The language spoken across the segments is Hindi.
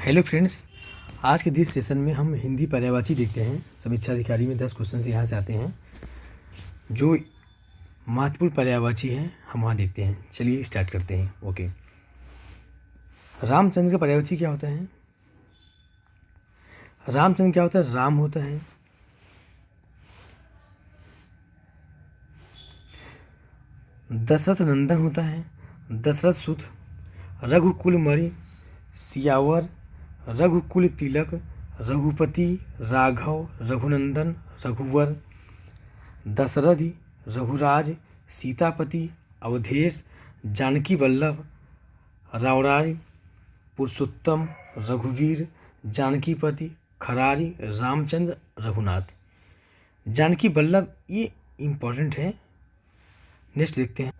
हेलो फ्रेंड्स, आज के दिस सेशन में हम हिंदी पर्यायवाची देखते हैं। समीक्षा अधिकारी में 10 क्वेश्चन यहाँ से आते हैं जो महत्वपूर्ण पर्यायवाची हैं, हम वहाँ देखते हैं। चलिए स्टार्ट करते हैं। ओके, रामचंद्र का पर्यायवाची क्या होता है? रामचंद्र क्या होता है? राम होता है। दशरथ नंदन होता है, दशरथ सुत। रघुकुल मणि, सियावर, रघुकुल तिलक, रघुपति, राघव, रघुनंदन, रघुवर। दशरथि, रघुराज, सीतापति, अवधेश, जानकी वल्लभ, रावरारी, पुरुषोत्तम, रघुवीर, जानकीपति, खरारी, रामचंद्र, रघुनाथ। जानकी वल्लभ ये इम्पोर्टेंट है। नेक्स्ट देखते हैं।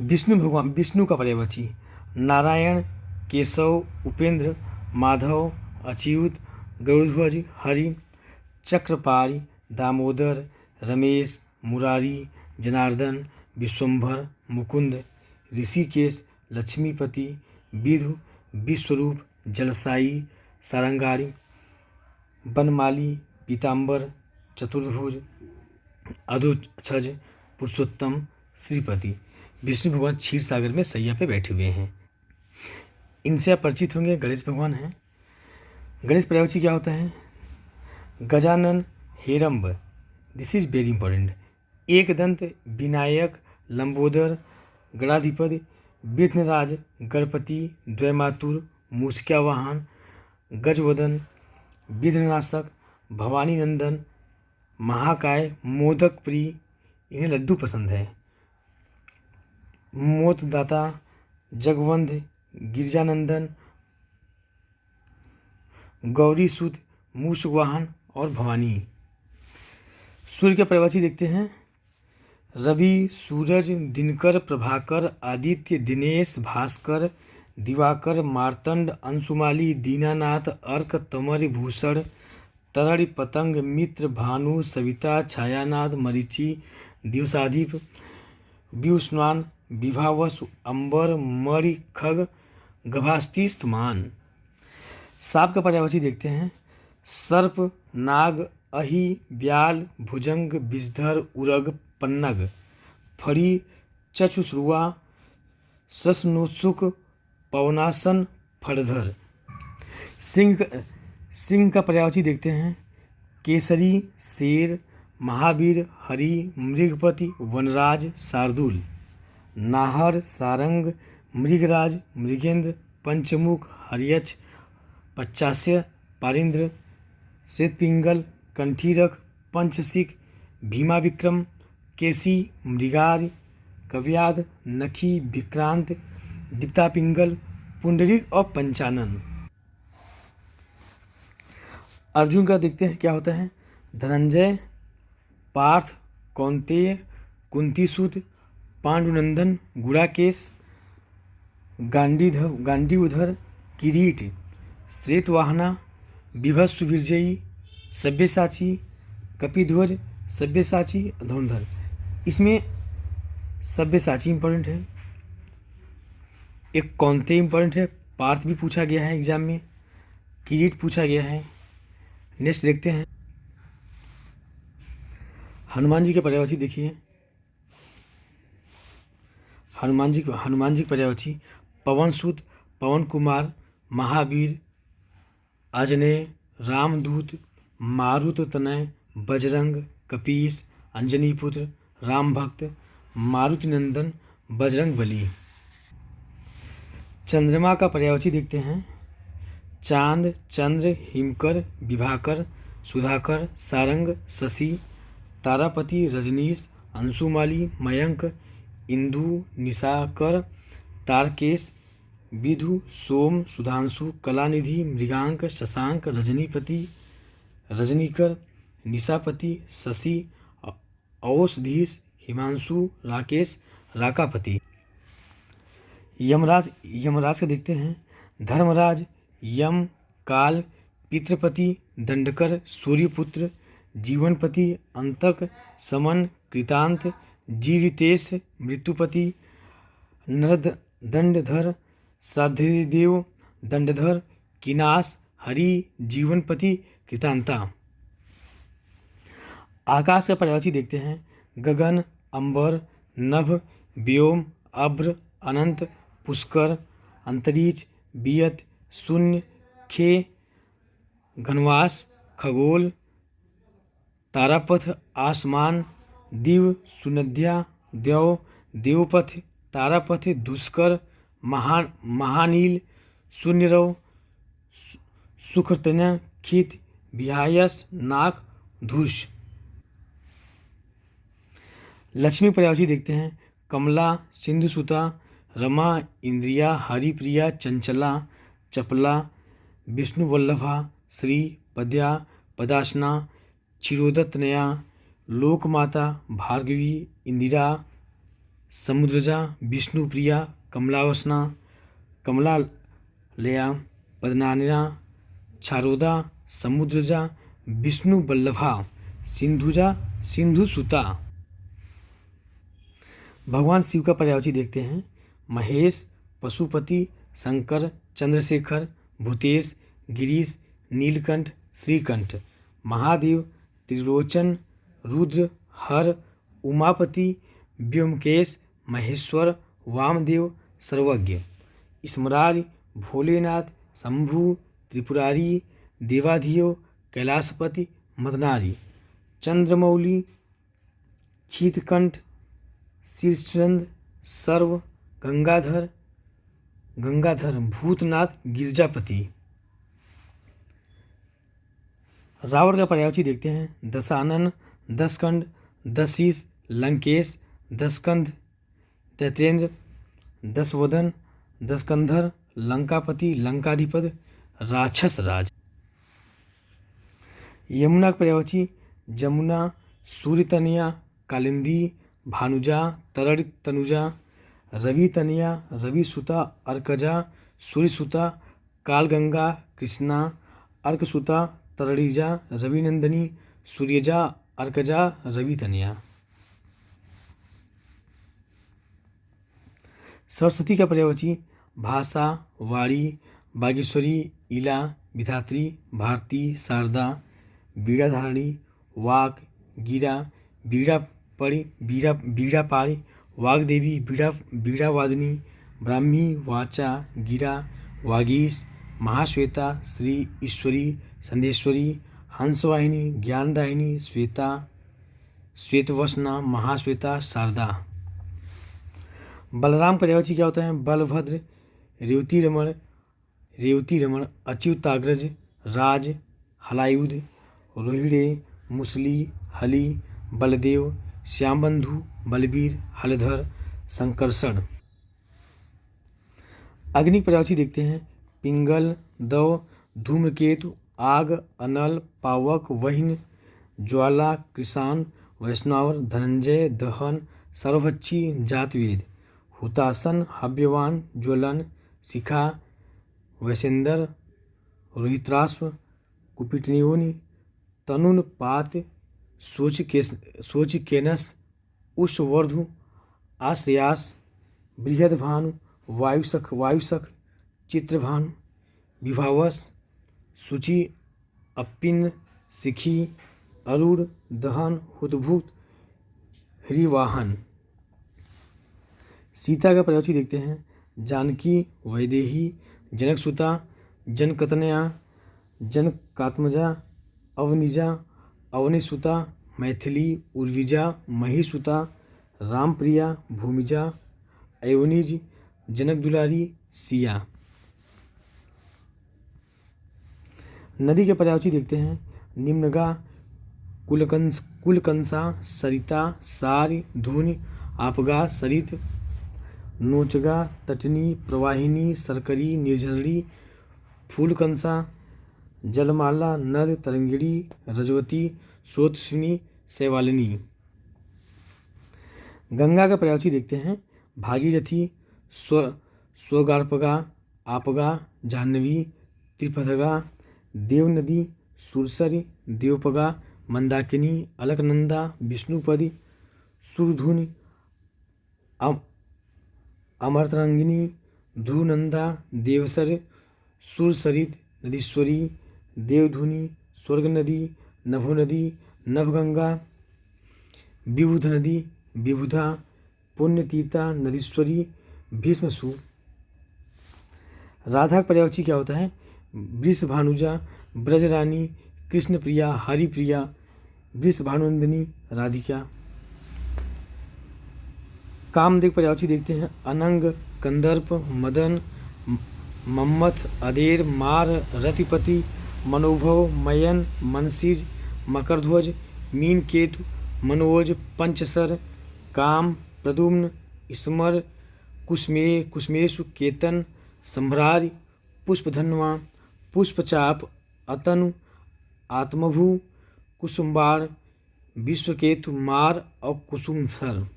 विष्णु का पर्यायवाची: नारायण, केशव, उपेंद्र, माधव, अच्युत, गरुड़ध्वज, हरि, चक्रपाणि, दामोदर, रमेश, मुरारी, जनार्दन, विश्वंभर, मुकुंद, ऋषिकेश, लक्ष्मीपति, विधु, विश्वरूप, जलसाई, सारंगारी, बनमाली, पीताम्बर, चतुर्भुज, अधोक्षज, पुरुषोत्तम, श्रीपति। विष्णु भगवान क्षीर सागर में सैया पे बैठे हुए हैं। इनसे आप परिचित होंगे। गणेश भगवान हैं। गणेश पर्यायवाची क्या होता है? Gajanan, Heramb, this is very important. Ekadanta, Vinayak, Lambodar, गणाधिपति, Vighnaraj, Ganpati, Dvaimatur, मूषिका वाहन, गजवदन, विघ्ननाशक, भवानी नंदन, महाकाय, मोदक प्रिय, इन्हें लड्डू पसंद है, मोतदाता, जगवंध, गिरजानंदन, गौरी सुद, मूषक वाहन और भवानी। सूर्य के पर्यायवाची देखते हैं। रवि, सूरज, दिनकर, प्रभाकर, आदित्य, दिनेश, भास्कर, दिवाकर, मार्तंड, अंशुमाली, दीनानाथ, अर्क, तमर, भूषण, तरड़, पतंग, मित्र, भानु, सविता, छायानाथ, मरीचि, दिवसाधिप, व्युष्मान, विभावस, अंबर, मणि, खग, गभास्ति, स्तुमान। सांप का पर्यायवाची देखते हैं। सर्प, नाग, अहि, ब्याल, भुजंग, विषधर, उरग, पन्नग, फड़ी, चक्षुश्रुआ, ससनोत्सुक, पवनासन, फड़धर। सिंह का पर्यायवाची देखते हैं। केसरी, शेर, महावीर, हरि, मृगपति, वनराज, शार्दूल, नाहर, सारंग, मृगराज, मृगेंद्र, पंचमुख, हरियक्ष, पच्चास्य, पारिंद्र, श्वेतपिंगल, कंठीरख, पंचसिक, भीमा विक्रम, केसी, मृगार, कव्याध, नखी, विक्रांत, दीप्तापिंगल, पुंडरीक और पंचानन। अर्जुन का देखते हैं क्या होता है। धनंजय, पार्थ, कौंतेय, कुंतीसुत, पांडुनंदन, गुड़ाकेश, गांडीवधर, किरीट, श्वेतवाहना, विभत्सुविजयी, सब्यसाची, कपिध्वज, सब्यसाची, धनुर्धर। इसमें सब्यसाची इंपॉर्टेंट है, एक कौंतेय इंपॉर्टेंट है, पार्थ भी पूछा गया है एग्जाम में, किरीट पूछा गया है। नेक्स्ट देखते हैं। हनुमान जी के पर्यायवाची देखिए। हनुमान जी की पर्यायवाची: पवनसुत, पवन कुमार, महावीर, अजनेय, रामदूत, मारुततनय, बजरंग, कपीस, अंजनीपुत्र, राम भक्त, मारुतिनंदन, बजरंग बली। चंद्रमा का पर्यायवाची देखते हैं। चांद, चंद्र, हिमकर, विभाकर, सुधाकर, सारंग, शशि, तारापति, रजनीश, अंशुमाली, मयंक, इंदु, निशाकर, तारकेश, विधु, सोम, सुधांशु, कलानिधि, मृगांक, शशांक, रजनीपति, रजनीकर, निशापति, शशि, औषधीश, हिमांशु, राकेश, राकापति। यमराज का देखते हैं। धर्मराज, यम, काल, पितृपति, दंडकर, सूर्यपुत्र, जीवनपति, अंतक, समन, कृतांत, जीवितेश, मृत्युपति, नरदंडधर, श्राद्धदेव, दंडधर, किनास, हरि, जीवनपति, कृतांता। आकाश का पर्यायवाची देखते हैं। गगन, अंबर, नभ, व्योम, अभ्र, अनंत, पुष्कर, अंतरिक्ष, वियत, शून्य, खे, घनवास, खगोल, तारापथ, आसमान, दिव, सुनद्या, द्यौ, देवपथ, तारापथ, दुष्कर, महानील, शून्यरव, सुखतन, खित, विहायस, नाक, धूष। लक्ष्मी पर्यायवाची देखते हैं। कमला, सिंधुसुता, रमा, इंद्रिया, हरिप्रिया, चंचला, चपला, विष्णुवल्लभा, श्री, पद्या, पदासना, चिरोदतनया, लोकमाता, भार्गवी, इंदिरा, समुद्रजा, विष्णुप्रिया, कमलावसना, कमलालया, पद्मानया, चारोदा, समुद्रजा, विष्णुवल्लभा, सिंधुजा, सिंधुसुता। भगवान शिव का पर्यायवाची देखते हैं। महेश, पशुपति, शंकर, चंद्रशेखर, भूतेश, गिरीश, नीलकंठ, श्रीकंठ। महादेव, त्रिलोचन, रुद्र, हर, उमापति, व्योमकेश, महेश्वर, वामदेव, सर्वज्ञ। स्मरारि, भोलेनाथ, शंभु, त्रिपुरारी, देवाधियो, कैलाशपति, मदनारी। चंद्रमौली, शीतकंठ, शीर्षचंद, सर्व, गंगाधर, भूतनाथ, गिरजापति। रावण का पर्यायवाची देखते हैं। दशानन, दशकंड, दशीष, लंकेश, दशकंध, दैत्रेंद्र, दशवदन, दशकंधर, लंकापति, लंकाधिपति, राक्षस राज। यमुना का पर्यायवाची जमुना, सूर्यतनया, कालिंदी, भानुजा, तरड़ित तनुजा, रवितनया, रविसुता, अर्कजा, सूर्यसुता, कालगंगा, कृष्णा, अर्कसुता, तरड़िजा, रविनंदनी, सूर्यजा, अर्कजा, रवितनया। सरस्वती का पर्यायवाची भाषा, वाणी, बागेश्वरी, इला, विधात्री, भारती, शारदा, बीड़ाधारणी, वाक, गिरा, बीड़ापाणी, वाग्देवी, बीड़ावादिनी, ब्राह्मी, वाचा, गिरा, वागीश, महाश्वेता, श्री, ईश्वरी, संदेश्वरी, हंसवाहिनी, ज्ञानदायिनी, श्वेता, श्वेतवसना, महाश्वेता, शारदा। बलराम पर्यायवाची क्या होता है। बलभद्र, रेवती रमण, अच्युताग्रज, राज, हलायुध, रोहिणे, मुसली, हली, बलदेव, श्यामबंधु, बलबीर, हलधर, संकर्षण। अग्नि पर्यायवाची देखते हैं। पिंगल, दव, धूम्रकेतु, आग, अनल, पावक, वह्नि, ज्वाला, कृषाण, वैष्णवर, धनंजय, दहन, सर्वभक्षी, जातवेद, हुतासन, हव्यवान, ज्वलन, शिखा, वैशेंदर, रोहित्राश्व, कुपिटनियोनि, तनुन, पात, सोचिकेनस, उष्वर्धु, आश्रयास, बृहदभानु, वायुसख, चित्रभानु, विभावस, शुचि, अप्पिन, शिखी, अरूर, दहन, हुतभुत, हरिवाहन। सीता का पर्यायवाची देखते हैं। जानकी, वैदेही, जनकसुता, जनकतनया, जनकात्मजा, अवनिजा, अवनिसुता, मैथिली, उर्विजा, महिसुता, रामप्रिया, भूमिजा, अयोनिज, जनकदुलारी, सिया। नदी के पर्यायवाची देखते हैं। निम्नगा, कुलकंसा, सरिता, सार, धुनि, आपगा, सरित, नोचगा, तटनी, प्रवाहिनी, सरकरी, निर्झरणी, फूलकंसा, जलमाला, नद, तरंगिणी, रजवती, स्रोतस्विनी, शैवालिनी। गंगा का पर्यायवाची देखते हैं। भागीरथी, स्वगार्पगा, आपगा, जाह्नवी, त्रिपथगा, देवनदी, सुरसरी, देवपगा, मंदाकिनी, अलकनंदा, विष्णुपदी, सुरधुनि, अमृतरंगिनी, ध्रुवनंदा, देवसर, सुरसरित, नदीश्वरी, देवधुनी, स्वर्ग नदी, नभो नदी, नवगंगा, विबुध नदी, विबुधा, पुण्यतीता, नदीश्वरी, भीष्मसु। राधा का पर्यायवाची क्या होता है? वृषभानुजा, ब्रजरानी, कृष्णप्रिया, हरिप्रिया, वृषभानुनंदिनी, राधिका। कामदेव पर्यायवाची देखते हैं। अनंग, कंदर्प, मदन, मम्मथ, अधेर, मार, रतिपति, मनोभव, मयन, मनसिज, मकरध्वज, मीन केतु, मनोज, पंचसर, काम, प्रद्युम्न, स्मर, कुसमेशु, केतन, संभ्रार, पुष्पधन्वा, पुष्पचाप, अतनु, आत्मभू, कुसुम्बार, विश्वकेतु, मार और कुसुमसर।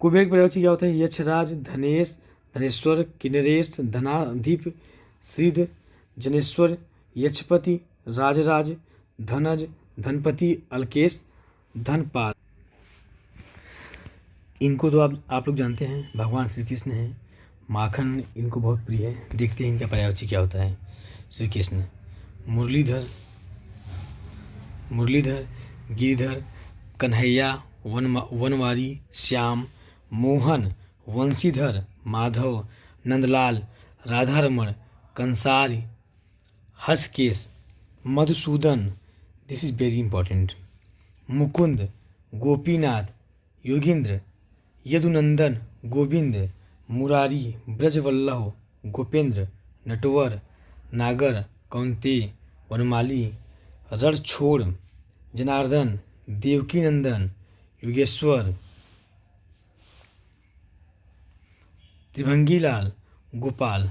कुबेर का पर्यायवाची क्या होता है? यक्षराज, धनेश, धनेश्वर, किन्नरेश, धनाधिप, श्रीध, जनेश्वर, यक्षपति, राजराज, धनज, धनपति, अलकेश, धनपाल। इनको तो आप लोग जानते हैं, भगवान श्री कृष्ण हैं। माखन इनको बहुत प्रिय है। देखते हैं इनका पर्यायवाची क्या होता है। Shri Krishna Muralidhar, Giridhar, Kanhaiya, Vanwari, Shyam, Mohan, Vanshidhar, Madhav, Nandlal, Radharaman, Kansari, Haskesh, Madhusudan, this is very important, Mukund, Gopinath, Yogindra, Yadunandan, Govind, Murari, Brajvallabh, Gopendra, Natwar, Nagar, Kaunteya, वनमाली, रणछोड़, जनार्दन, देवकीनंदन, योगेश्वर, त्रिभंगीलाल, गोपाल।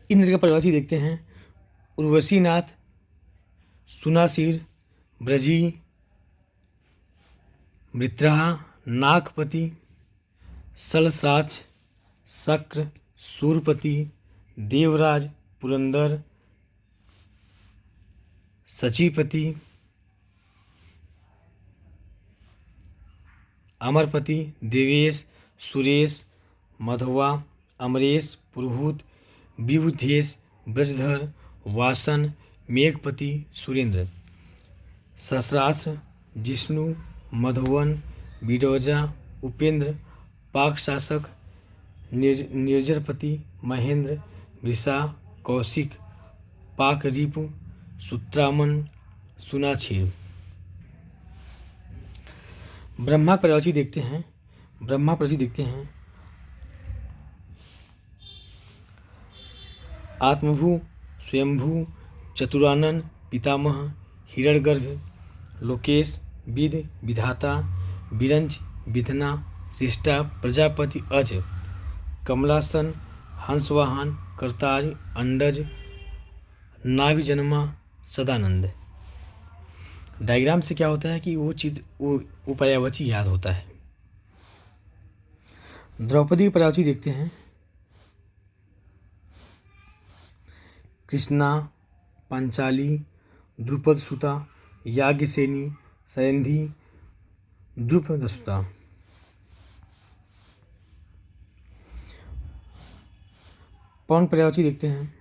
इंद्र का पर्यायवाची देखते हैं। उर्वशीनाथ, सुनासीर, ब्रजी, वृत्रहा, नागपति, सलसाच, शक्र, सूरपति, देवराज, पुरंदर, सचीपति, अमरपति, देवेश, सुरेश, मधवा, अमरेश, पुरोहित, विभुधेश, ब्रजधर, वासन, मेघपति, सुरेंद्र। सहस्राक्ष, जिष्णु, मधुवन, बिडोजा, उपेंद्र, पाक शासक, निर्जरपति, महेंद्र, वृषा, कौशिक, पाक रिपु, सुत्रामन, सुनाछीर। ब्रह्मा पर्यायवाची देखते हैं। आत्मभू, स्वयंभू, चतुरानन, पितामह, हिरण्यगर्भ, लोकेश, विद, विधाता, विरंज, विधना, श्रेष्ठा, प्रजापति, अज, कमलासन, हंसवाहन, करतार, अंडज, नाभिजन्मा, सदानंद। डायग्राम से क्या होता है कि वो पर्यायवाची याद होता है। द्रौपदी की पर्यायवाची देखते हैं। कृष्णा, पांचाली, द्रुपद सुता, याज्ञसेनी, सैंधी, द्रुपदसुता। पवन पर्यायवाची देखते हैं।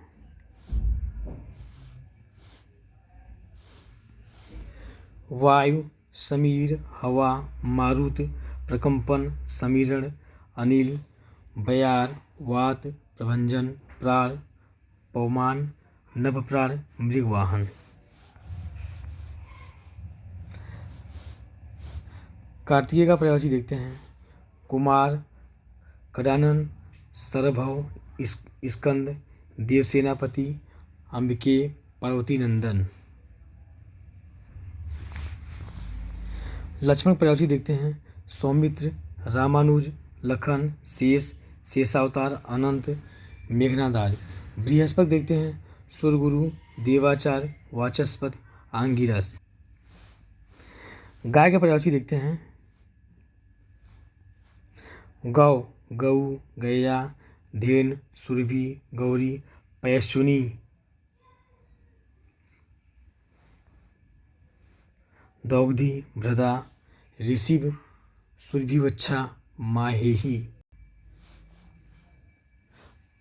वायु, समीर, हवा, मारुत, प्रकंपन, समीरण, अनिल, बयार, वात, प्रभंजन, प्राण, पवमान, नभप्राण, मृगवाहन। कार्तिकेय का पर्यायवाची देखते हैं। कुमार, कडानन, सरभव, स्कंद, देवसेनापति, अंबिके, पार्वती नंदन। लक्ष्मण पर्यायवाची देखते हैं। सौमित्र, रामानुज, लखन, शेष, शेषावतार, अनंत, मेघनादार। बृहस्पति देखते हैं। सुरगुरु, देवाचार, वाचस्पति, आंगिरस। गाय के पर्यायवाची देखते हैं। गौ, गऊ, गैया, धेन, सुरभि, गौरी, पयस्विनी। दौग्धी, भ्रदा, ऋषिभ, सुरभिवच्छा, माहेही।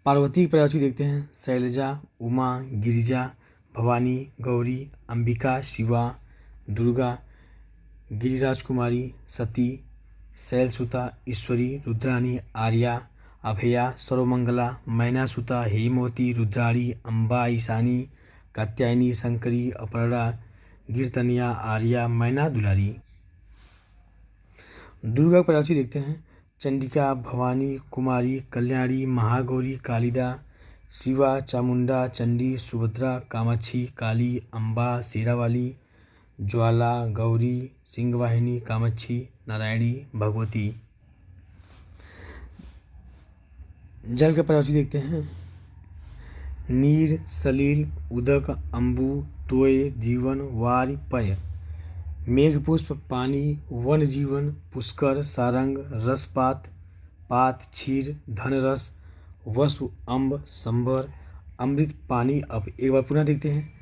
पार्वती की पर्यायवाची देखते हैं। शैलजा, उमा, गिरिजा, भवानी, गौरी, अंबिका, शिवा, दुर्गा, गिरिराज कुमारी, सती, शैलसुता, ईश्वरी, रुद्राणी, आर्या, अभया, सर्वमंगला, मैनासुता, हेमवती, रुद्राणी, अम्बा, ईशानी, कात्यायनी, शंकरी, अपर्णा, कीर्तनिया, आर्या, मैना, दुलारी। दुर्गा की पर्यायवाची देखते हैं। चंडिका, भवानी, कुमारी, कल्याणी, महागौरी, कालिदा, शिवा, चामुंडा, चंडी, सुभद्रा, कामाक्षी, काली, अम्बा, शेरावाली, ज्वाला, गौरी, सिंहवाहिनी, कामाक्षी, नारायणी, भगवती। जल के पर्यायवाची देखते हैं। नीर, सलील, उदक, अम्बु, तोय, जीवन, वार, पय। मेघपुष्प, पानी, वन जीवन, पुष्कर, सारंग, रसपात, पात, क्षीर, धनरस, वसु, अम्ब, संबर, अमृत, पानी, अब एक बार पुनः देखते हैं।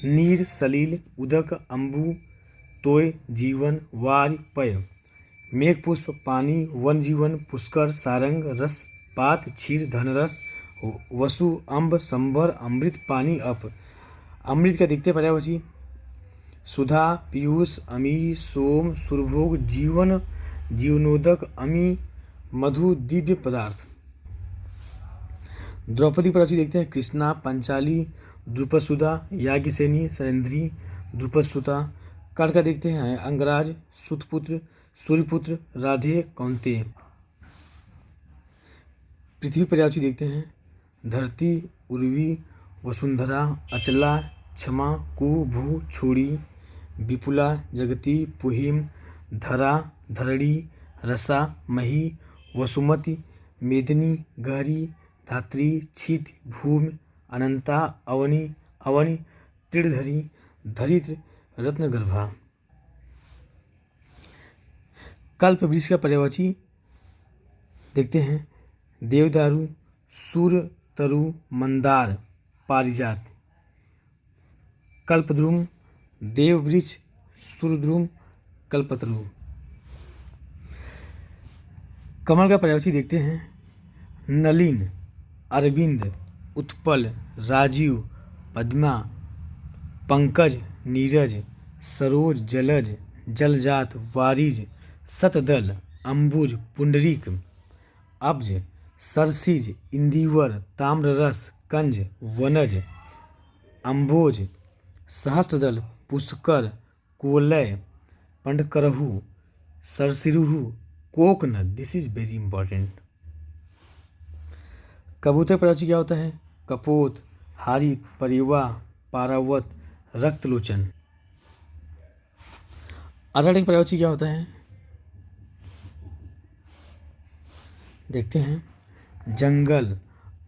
नीर, सलील, उदक, अम्बु, तोय, जीवन, वार, पय। मेघपुष्प, पानी, वन जीवन, पुष्कर, सारंग, रस, पात, क्षीर, धनरस, वसु, अम्ब, संबर, अमृत, पानी, अप। अमृत का देखते पर्यायवाची। सुधा, पीयूष, अमी, सोम, सुरभोग, जीवन, जीवनोदक, अमी, मधु, दिव्य पदार्थ। द्रौपदी पर्यायवाची देखते हैं। कृष्णा, पंचाली, द्रुपदसुधा, याज्ञसेनी, शैलेंद्री, द्रुपदसुता। कर्ण का देखते हैं। अंगराज, सुतपुत्र, सूर्यपुत्र, राधे, कौंतेय। पृथ्वी पर्यायवाची देखते हैं। धरती, उर्वी, वसुंधरा, अचला, क्षमा, कु, भू, छोड़ी, विपुला, जगती, पुहिम, धरा, धरणी, रसा, मही, वसुमती, मेदिनी, गहरी, धात्री, छित, भूमि, अनंता, अवनी, अवनी, त्रिधरी, धरित्र, रत्नगर्भा। कल्प वृक्ष का पर्यायवाची देखते हैं। देवदारू, सूर, तरु, मंदार, पारिजात। कल्पद्रुम, देववृक्ष, सुरद्रुम, कल्पतरु। कमल का पर्यायवाची देखते हैं। नलिन, अरविंद, उत्पल, राजीव, पद्मा, पंकज, नीरज, सरोज, जलज, जलजात, वारिज, शतदल, अंबुज, पुंडरीक, अब्ज, सरसिज, इंदिवर, ताम्ररस, कंज, वनज, अम्बोज, सहस्त्रदल, पुष्कर, कोलय, पंडकरहु, सरसिरुहु, कोकनद। This is very important. कबूतर पर्यायवाची क्या होता है। कपोत, हारित, परेवा, पारावत, रक्तलोचन। अरड़ की पर्यायवाची क्या होता है। देखते हैं। जंगल,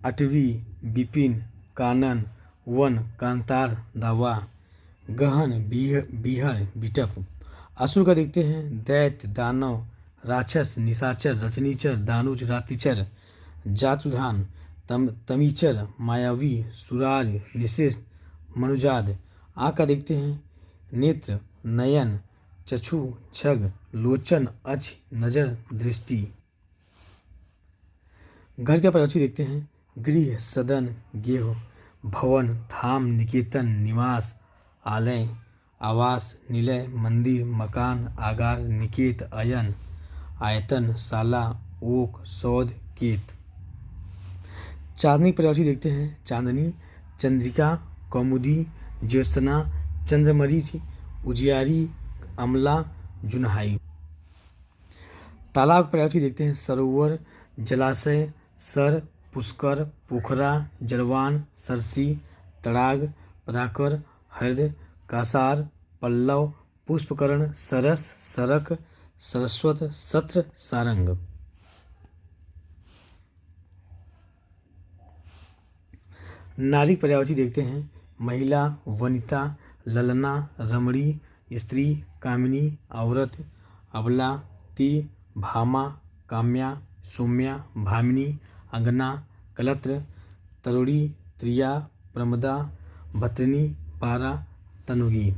अटवी, विपिन, कानन, वन, कांतार, दावा, गहन, बीहर, बिटप। असुर का देखते हैं। दैत्य, दानव, राक्षस, निशाचर, रचनीचर, दानुज, रातिचर, जातुधान, तमीचर, मायावी, सुरार, निशिष्ट, मनुजाद। आँख का देखते हैं। नेत्र, नयन, चक्षु, छग, लोचन, अक्ष, नजर, दृष्टि। घर का पर्यायवाची देखते हैं। गृह, सदन, गेह, भवन, धाम, निकेतन, निवास, आलय, आवास, निलय, मंदिर, मकान, आगार, निकेत, अयन, आयतन, शाला, ओक, सौध, केत। चांदनी पर्यायवाची देखते हैं। चांदनी, चंद्रिका, कौमुदी, ज्योत्सना, चंद्रमरीच, उजियारी, अमला, जुनहाई। तालाब पर्यायवाची देखते हैं। सरोवर, जलाशय, सर, पुष्कर, पोखरा, जलवान, सरसी, तड़ाग, पदाकर, हृद, कासार, पल्लव, पुष्पकर्ण, सरस, सरक, सरस्वत, सत्र, सारंग। नारी पर्यायवाची देखते हैं। महिला, वनिता, ललना, रमणी, स्त्री, कामिनी, औरत, अबला, ती, भामा, काम्या, सौम्या, भामिनी, अंगना, कलत्र, तरुणी, त्रिया, प्रमदा, भत्रिनी, पारा, तनुगी।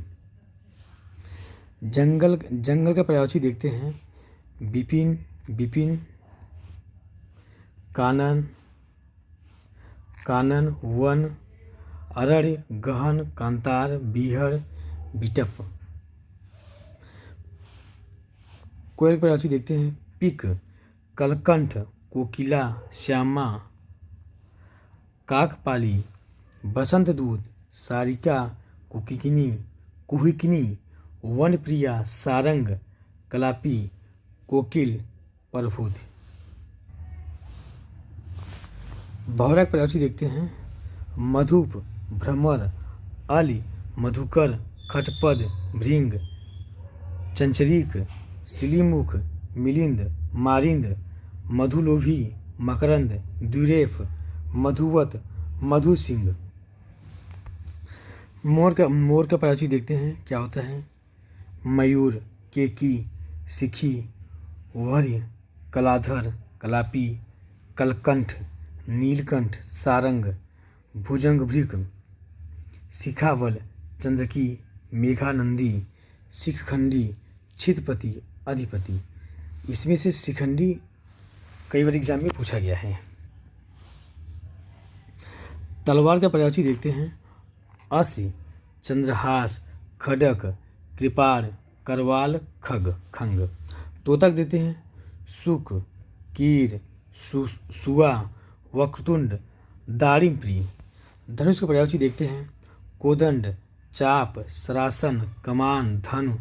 जंगल का पर्यायवाची देखते हैं। विपिन, विपिन, कानन, कानन, वन, अरण्य, गहन, कांतार, बीहड़, बिटप। कोयल प्रजाति देखते हैं। पिक, कलकंठ, कोकिला, श्यामा, काकपाली, बसंत दूत, सारिका, कुहिकिनी, वनप्रिया, सारंग, कलापी, कोकिल, परभूत। भौरा प्रजाति देखते हैं। मधुप, भ्रमर, अली, मधुकर, खटपद, भृंग, चंचरीक, सिलीमुख, मिलिंद, मारिंद, मधुलोभी, मकरंद, द्विरेफ, मधुवत, मधुसिंह। मोर का प्रजाति देखते हैं क्या होता है। मयूर, केकी, सिखी, वर्य, कलाधर, कलापी, कलकंठ, नीलकंठ, सारंग, भुजंगभृक, शिखावल, चंद्रकी, मेघानंदी, शिखखंडी, छितपति, अधिपति। इसमें से शिखंडी कई बार एग्जाम में पूछा गया है। तलवार का प्रजाति देखते हैं। असी, चंद्रहास, खडक, कृपाण, करवाल, खंग। तोतक देते हैं। सुक, कीर, सुआ, वक्रतुंड, दारिमप्री। धनुष का प्रजाति देखते हैं। कोदंड, चाप, सरासन, कमान, धनु,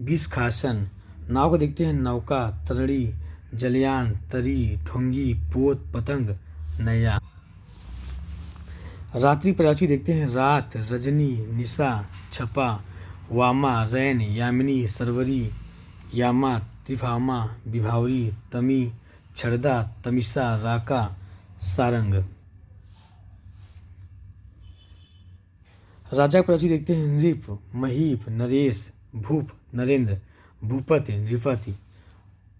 विषखासन। नाव को देखते हैं। नौका, तरणी, जलयान, तरी, ढोंगी, पोत, पतंग, नैया। रात्रि प्रजाति देखते हैं। रात, रजनी, निशा, छपा, वामा, रैन, यामिनी, सरवरी, यामा, त्रिभामा, विभावरी, तमी, छड़दा, तमिसा, राका, सारंग। राजा प्रजाति देखते हैं। नृप, महीप, नरेश, भूप, नरेंद्र, भूपति, नृपति,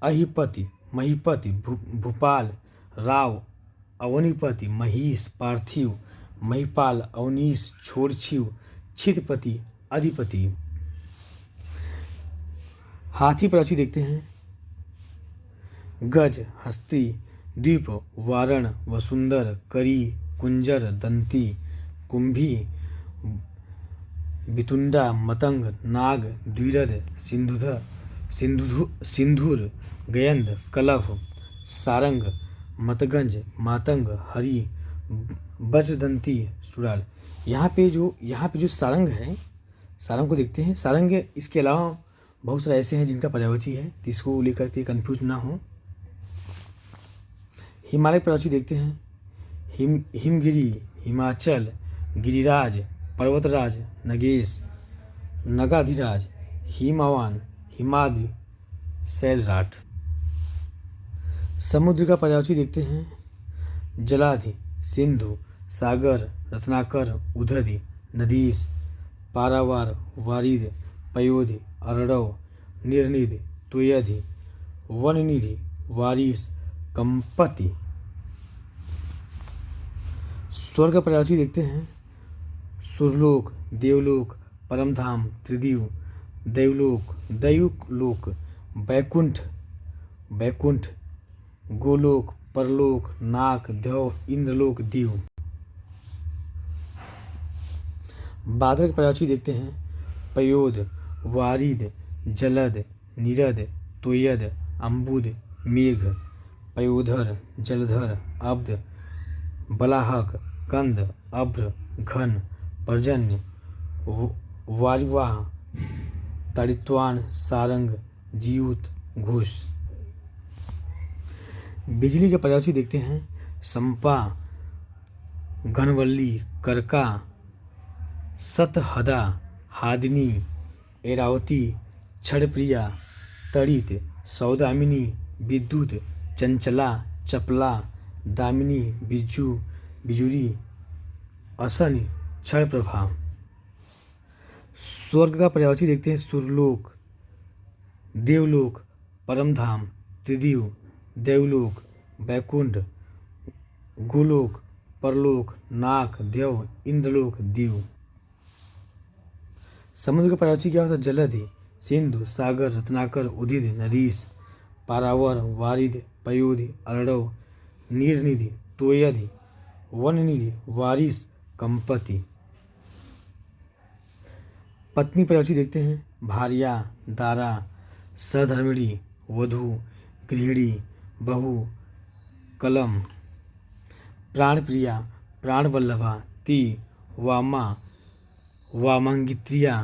अहिपति, महीपति, भूपाल, राव, अवनीपति, महिष, पार्थिव, महिपाल, अवनीश, छोड़छिव, छितपति, अधिपति। हाथी प्रजाति देखते हैं। गज, हस्ती, द्वीप, वारण, वसुंधर, करी, कुंजर, दंती, कुंभी, बितुंडा, मतंग, नाग, द्विरद, सिंधुर, गयंद, कलभ, सारंग, मतगंज, मातंग, हरि, वज्रदंती, सुराल। यहाँ पे जो सारंग है, सारंग को देखते हैं। सारंग इसके अलावा बहुत सारे ऐसे हैं जिनका पर्यायवाची है, तो इसको लेकर के कंफ्यूज ना हो। हिमालय पर्यायवाची देखते हैं। हिमगिरी, हिमाचल, गिरिराज, पर्वतराज, नगेश, नगाधिराज, हिमवान, हिमाद्रि, शैलराट। समुद्र का पर्यायवाची देखते हैं। जलाधि, सिंधु, सागर, रत्नाकर, उदधि, नदीस, पारावार, वारिध, पयोधि, अरडव, निर्निधि, तुयधि, वननिधि, वारिस, कंपति। स्वर्ग का पर्यायवाची देखते हैं। सुरलोक, देवलोक, परमधाम, त्रिदिव, दैवलोक, दैवलोक, बैकुंठ, गोलोक, परलोक, नाक, देव, इंद्रलोक, दीव। बादल के पर्यायवाची देखते हैं। पयोद, वारिद, जलद, निरद, तोयद, अम्बुद, मेघ, पयोधर, जलधर, अब्द, बलाहक, कंद, अभ्र, घन, पर्जन्य, वारिवाह, ताड़ित्वान, सारंग, जीउत, घोष। बिजली के पर्यायवाची देखते हैं। संपा, घनवल्ली, करका, सतहदा, हादिनी, ऐरावती, क्षणप्रिया, तड़ित, सौदामिनी, विद्युत, चंचला, चपला, दामिनी, बिजुरी, असन, क्षणप्रभा। स्वर्ग का पर्यायवाची देखते हैं। सुरलोक, देवलोक, परमधाम, त्रिदिव, दैवलोक, बैकुंठ, गोलोक, परलोक, नाक, देव, इंद्रलोक, दीव। समुद्र का पर्यायवाची क्या होता है। जलधि, सिंधु, सागर, रत्नाकर, उदिध, नदीस, पारावर, वारिध, पयोधि, अरडव, नीरनिधि, तोयधि, वननिधि, वारिस, कंपति। पत्नी पर्यायवाची देखते हैं। भार्या, दारा, सधर्मिणी, वधू, गृहिणी, बहू, कलम। प्राणप्रिया, प्राणवल्लभा, ती, वामा, वामांगित्रिया,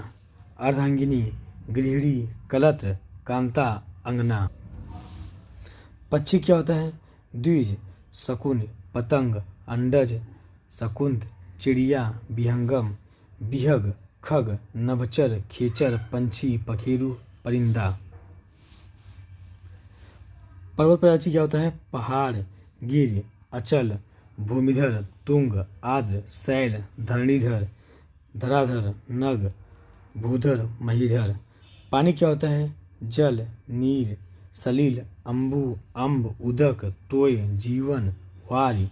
अर्धांगिनी, गृहिणी, कलत्र, कांता, अंगना। पक्षी क्या होता है? द्विज, शकुन, पतंग, अंडज, शकुंत, चिड़िया, विहंगम, विहग, खग, नभचर, खेचर, पंछी, पखेरु, परिंदा। पर्वत पर्यायवाची क्या होता है? पहाड़, गिर, अचल, भूमिधर, तुंग, आद्र, शैल, धरणीधर, धराधर, नग, भूधर, महीधर। पानी क्या होता है? जल, नीर, सलिल, अम्बु, अम्ब, उदक, तोय, जीवन, वारि,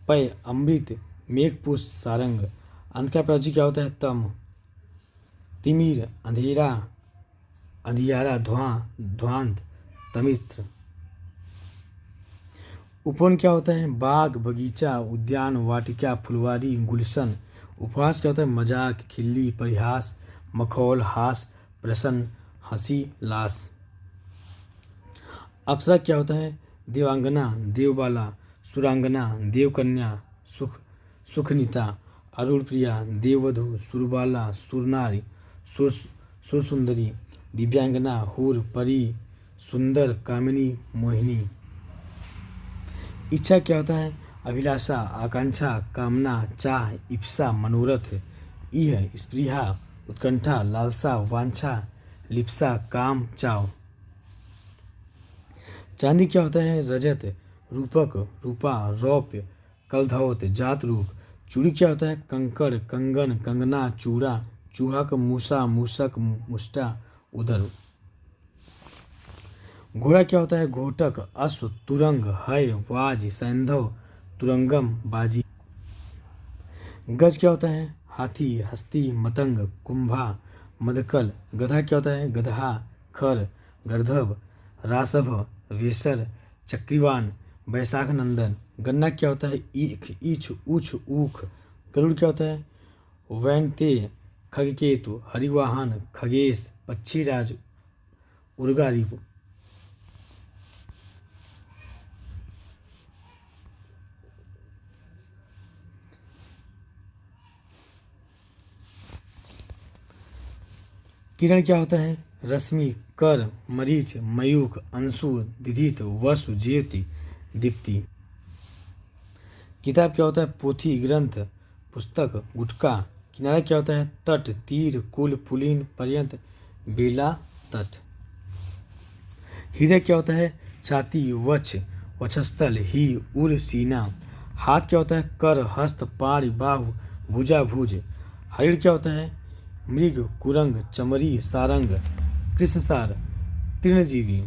पय, अमृत, मेघपुष्प, सारंग। अंधकार पर्यायवाची क्या होता है? तम, तिमिर, अंधेरा, अंधियारा, धुआं, ध्वांत, तमित्र। उपवन क्या होता है? बाग, बगीचा, उद्यान, वाटिका, फुलवारी, गुलशन। उपहास क्या होता है? मजाक, खिल्ली, परिहास, मखौल, हास, प्रसन्न, हंसी, लास। अप्सरा क्या होता है? देवांगना, देवबाला, सुरांगना, देवकन्या, सुखनीता, अरुणप्रिया, देववधू, सुरबाला, सुरनारी, सुरसुंदरी, दिव्यांगना, हूर, परी, सुंदर, कामिनी, मोहिनी। इच्छा क्या होता है? अभिलाषा, आकांक्षा, कामना, चाह, इप्सा, मनोरथ, इह, स्पृहा, उत्कंठा, लालसा, वांछा, लिप्सा, काम, चाव। चांदी क्या होता है? रजत, रूपक, रूपा, रौप्य, कलधौत, जात रूप। चूड़ी क्या होता है? कंकड़, कंगन, कंगना, चूड़ा, चूहक, मूसा, मूसक, मुष्टा, उदर। घोड़ा क्या होता है? घोटक, अश्व, तुरंग, हय, वाज, सैंधव, तुरंगम, बाजी। गज क्या होता है? हाथी, हस्ती, मतंग, कुंभा, मदकल। गधा क्या होता है? गधा, खर, गर्दभ, रासभ, वेसर, चक्रीवान, बैसाख नंदन। गन्ना क्या होता है? ईख, ईछ, ऊछ, ऊख। गरुड़ क्या होता है? वैनते, खगकेतु, हरिवाहन, खगेश, पक्षीराज, उर्गारिव। किरण क्या होता है? रश्मि, कर, मरीच, मयूख, अंशु, दिधित, वसु, ज्योति, दीप्ति। किताब क्या होता है? पोथी, ग्रंथ, पुस्तक, गुटका। किनारा क्या होता है? तट, तीर, कुल, पुलिन, पर्यंत, बेला, तट। हृदय क्या होता है? छाती, वक्ष, वक्षस्थल, ही, उर, सीना। हाथ क्या होता है? कर, हस्त, पाण, बाहु, भुजा, भुज। हरिण क्या होता है? मृग, कुरंग, चमरी, सारंग, कृष्णसार, तृणजीवी।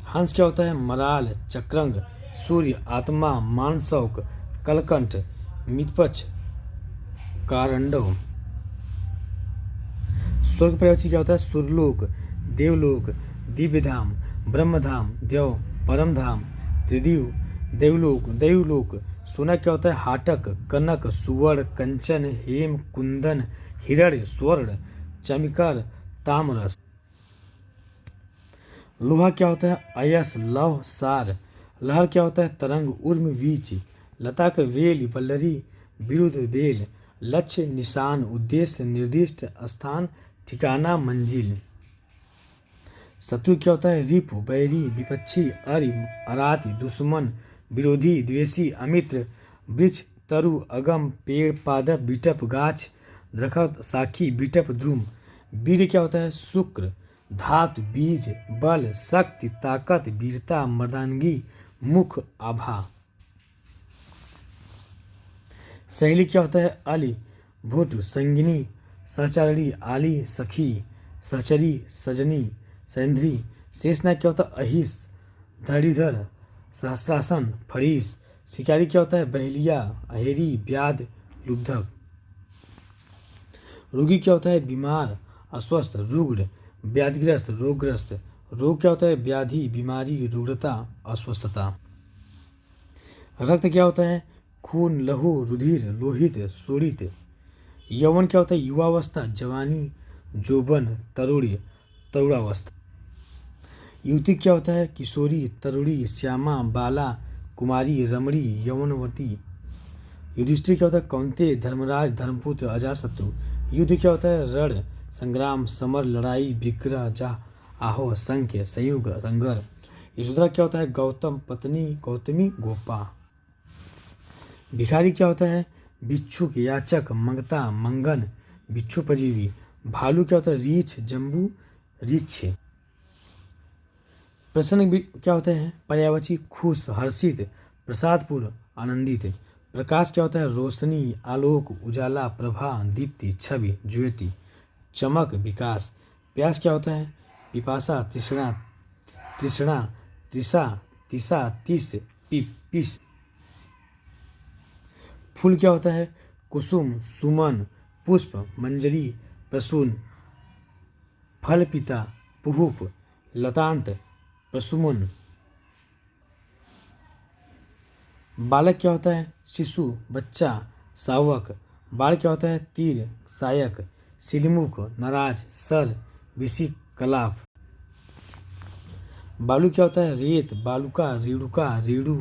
हंस क्या होता है? मराल, चक्रंग, सूर्य, आत्मा, मानसौक, कलकंठ, मितपक्ष, कारंडव। स्वर्ग पर्यायवाची क्या होता है? सुरलोक, देवलोक, दिव्यधाम, ब्रह्मधाम, देव, परमधाम, त्रिदिव, देवलोक, दैवलोक। सोना क्या होता है? हाटक, कनक, सुवर्ण, कंचन, हेम, कुंदन, हिरण्य, स्वर्ण, चमकर, तामरस। लोहा क्या होता है? अयस, लौह, सार। लहर क्या होता है? तरंग, उर्म, वीच। लताक, वेल, वल्लरी, विरुद्ध, बेल। लक्ष्य, निशान, उद्देश्य, निर्दिष्ट, स्थान, ठिकाना, मंजिल। शत्रु क्या होता है? रिपु, बैरी, विपक्षी, अरि, अराति, दुश्मन, विरोधी, द्वेषी, अमित्र। वृक्ष, तरु, अगम, पेड़, पादप, बिटप, गाछ, दरखत, साखी, बिटप, द्रुम। वीर्य क्या होता है? शुक्र, धातु, बीज, बल, शक्ति, ताकत, वीरता, मर्दानगी, मुख, आभा। सहेली क्या होता है? अली, भुट, संगिनी, सहचारिणी, आली, सखी, सहचरी, सजनी, सैंधरी। शेषनाग क्या होता है? अहिस, धड़ीधर, सहस्रासन, फरीस। शिकारी क्या होता है? बहेलिया, अहेरी, व्याध, लुब्धक। रोगी क्या होता है? बीमार, अस्वस्थ, रुग्ण, व्याधिग्रस्त, रोगग्रस्त। रोग क्या होता है? व्याधि, बीमारी, रुग्णता, अस्वस्थता। रक्त क्या होता है? खून, लहू, रुधिर, लोहित, शोणित। यौवन क्या होता है? युवावस्था, जवानी, जोबन, तरुणी, तरुणावस्था। युवती क्या होता है? किशोरी, तरुणी, श्यामा, बाला, कुमारी, रमणी, यौवनवती। युधिष्ठिर क्या होता है? कौंतेय, धर्मराज, धर्मपुत्र, अजातशत्रु। युद्ध क्या होता है? रण, संग्राम, समर, लड़ाई, विग्रह, आहो, संख्य, संयुग, संघर। यशोधरा क्या होता है? गौतम, पत्नी, गौतमी, गोपा। भिखारी क्या होता है? भिक्षुक, याचक, मंगता, मंगन, भिक्षुपजीवी। भालू क्या होता है? रीछ, जम्बू, रीछ। प्रसन्न क्या होता है? पर्यायवाची, खुश, हर्षित, प्रसादपूर्ण, आनंदित। प्रकाश क्या होता है? रोशनी, आलोक, उजाला, प्रभा, दीप्ति, छवि, ज्योति, चमक, विकास। प्यास क्या होता है? पिपासा, तृष्णा, तृष्णा, तृषा, तिसा, तिस, पिस। फूल क्या होता है? कुसुम, सुमन, पुष्प, मंजरी, प्रसून, फल पिता, पुहुप, लतांत, प्रसुमन। बालक क्या होता है? शिशु, बच्चा, शावक। बाल क्या होता है? तीर, सायक, सिलमुख, नाराज, सर, विषि, कलाप। बालू क्या होता है? रेत, बालुका, रेणुका, रेणु,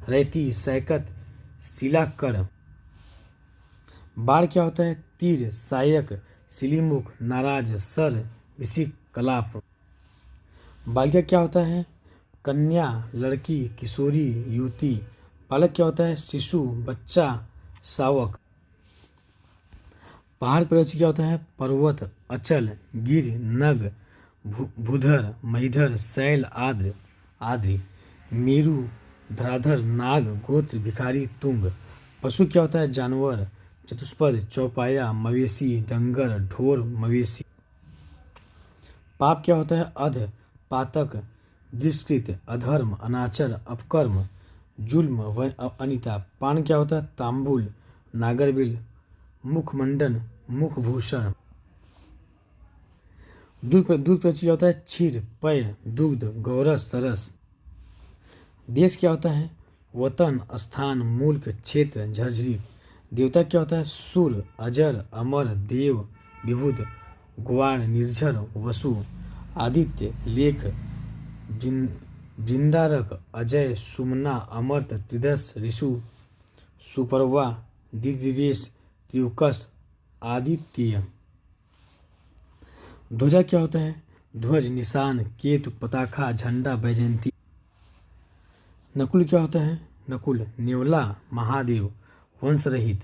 रैती, सैकत, शिलाकर। बाण क्या होता है? तीर, सायक, सिलीमुख, नाराज, सर, विषि, कलाप। बालिका क्या होता है? कन्या, लड़की, किशोरी, युवती। बालक क्या होता है? शिशु, बच्चा, शावक। पहाड़ पर्वत क्या होता है? पर्वत, अचल, गिर, नग, भूधर, महीधर, शैल, आद्र, आद्रि। मेरु, धराधर, नाग, गोत्र, भिखारी, तुंग। पशु क्या होता है? जानवर, चतुष्पद, चौपाया, मवेशी, डंगर, ढोर, मवेशी। पाप क्या होता है? अध, पातक, दुष्कृत, अधर्म, अनाचर, अपकर्म, जुल्म, अनिता। पान क्या होता है? तांबुल, नागरबिल, मुखमंडन, मुखभूषण। दूध प्रचि क्या होता है? क्षीर, पय, दुग्ध, गौरस, सरस। देश क्या होता है? वतन, स्थान, मुल्क, क्षेत्र, झरझरी। देवता क्या होता है? सुर, अजर, अमर, देव, विभुद, ग्वाण, निर्झर, वसु। आदित्य, लेख, वृंदारक, अजय, सुमना, अमर्त, त्रिदश, ऋषु, सुपर्वा, दिग्विवेश, त्रियुकस, आदित्य। ध्वजा क्या होता है? ध्वज, निशान, केतु, पताखा, झंडा, बैजयंती। नकुल क्या होता है? नकुल, नेवला, महादेव, वंश रहित,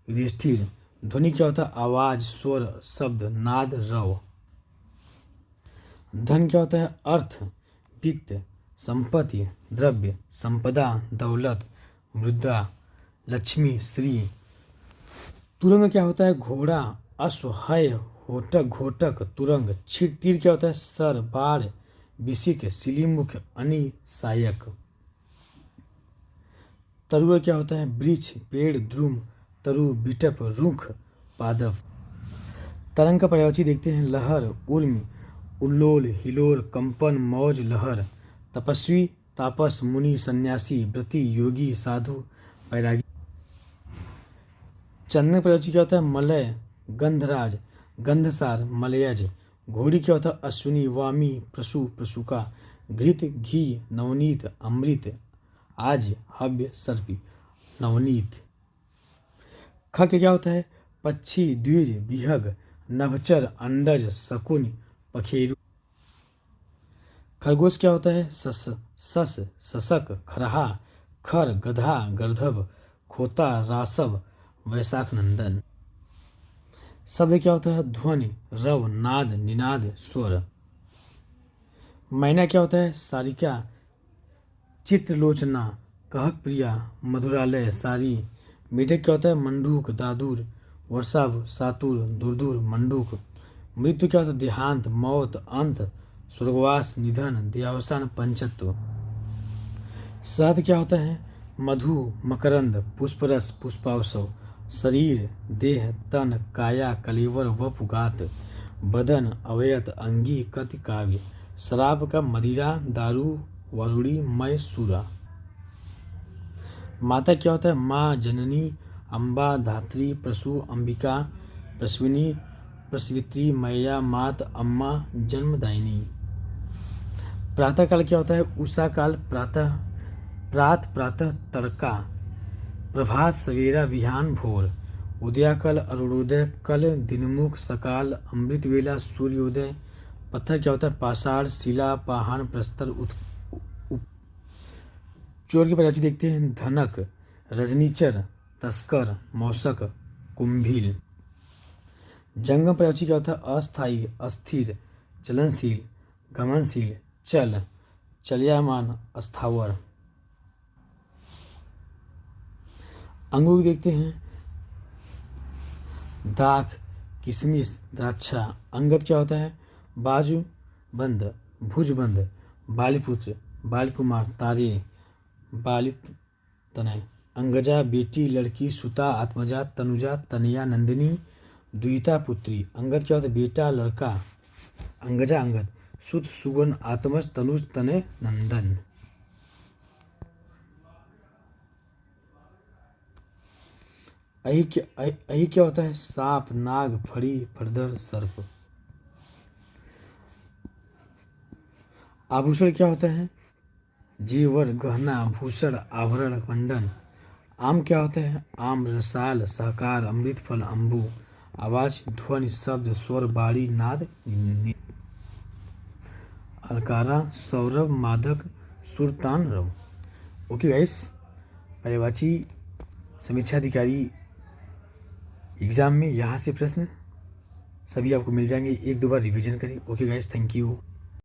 युधिष्ठिर। ध्वनि क्या होता है? आवाज, स्वर, शब्द, नाद, रव। धन क्या होता है? अर्थ, वित्त, संपत्ति, द्रव्य, संपदा, दौलत, मुद्रा, लक्ष्मी, श्री। तुरंग क्या होता है? घोड़ा, अश्व, हय, होटक, घोटक, तुरंग। तीर क्या होता है? सर, बाढ़, विशिक, सिलीमुख, अनि, सायक। तरुआ क्या होता है? वृक्ष, पेड़, द्रुम, तरु, बिटप, रुख, पादप। तरंग का पर्यायवाची देखते हैं। लहर, उर्मी, उल्लोल, हिलोल, कंपन, मौज, लहर। तपस्वी, तापस, मुनि, सन्यासी, व्रती, योगी, साधु, बैरागी। चंदन का पर्यायवाची क्या होता है? मलय, गंधराज, गंधसार, मलयज। घोड़ी क्या होता है? अश्विनी, वामी, प्रसु, प्रसुका। घृत, घी, नवनीत, अमृत, आज, हव्य, सर्पी, नवनीत। ख क्या होता है? पक्षी, द्विज, विहग, नभचर, अंडज, शकुन, पखेरु। खरगोश क्या होता है? सस, सशक, खरहा, खर, गधा, गर्धभ, खोता, रासव, वैशाख नंदन। शब्द क्या होता है? ध्वनि, रव, नाद, निनाद, स्वर। मैना क्या होता है? सारिका, चित्रलोचना, कहक प्रिया, मधुरालय, सारी। मेढक क्या होता है? मंडूक, दादुर, वर्षाभ, सातुर, दूरदूर, मंडूक। मृत्यु क्या होता है? देहांत, मौत, अंत, स्वर्गवास, निधन, देहावसान, पंचत्व। शहद क्या होता है? मधु, मकरंद, पुष्परस, पुष्पावसव। शरीर, देह, तन, काया, कलेवर, वपु, गात। बदन, अवयत, अंगी, कति, काव्य। शराब का मदिरा, दारू, वरुड़ी, मय, सूरा। माता क्या होता है? माँ, जननी, अम्बा, धात्री, प्रसू, अंबिका, प्रसविनी, प्रसवित्री, मैया, मात, अम्मा, जन्मदायिनी। प्रातः काल क्या होता है? उषा काल, प्रातः, प्रातः, तड़का, प्रभात, सवेरा, विहान, भोर। उदयाकाल, अरुणोदय, कल, दिनमुख, सकाल, अमृत वेला, सूर्योदय। पत्थर क्या होता है? पाषाण, शिला, पाहन, प्रस्तर, चोर की परिभाषा देखते हैं। धनक, रजनीचर, तस्कर, मौसक, कुंभील। जंगम परिभाषा क्या होता है? अस्थायी, अस्थिर, चलनशील, गमनशील, चल, चलयामान, अस्थावर। अंगों की देखते हैं। दाख, किशमिश, द्राक्षा। अंगद क्या होता है? बाजू बंद, भुजबंद, बालिपुत्र, बालकुमार, तारे, बालित तनय। अंगजा, बेटी, लड़की, सुता, आत्मजा, तनुजा, तनया, नंदिनी, द्विता, पुत्री। अंगद क्या होता है? बेटा, लड़का। अंगजा, अंगद, सुत, सुगन, आत्मज, तनुज, तनय, नंदन। अही क्या होता है? सांप, नाग, फड़ी, फरदर, सर्प। आभूषण क्या होता है? जेवर, गहना, भूषण, आभरण, मंडन। आम क्या होता है? आम, रसाल, सहकार, अमृत फल, अम्बु। आवाज, ध्वनि, शब्द, स्वर, बाड़ी, नाद, अलकारा, सौरभ, मादक, सुरतान, रव। ओके गाइस, पर्यायवाची समीक्षा अधिकारी एग्जाम में यहाँ से प्रश्न सभी आपको मिल जाएंगे। एक दो बार रिवीजन करें। Okay guys, thank you.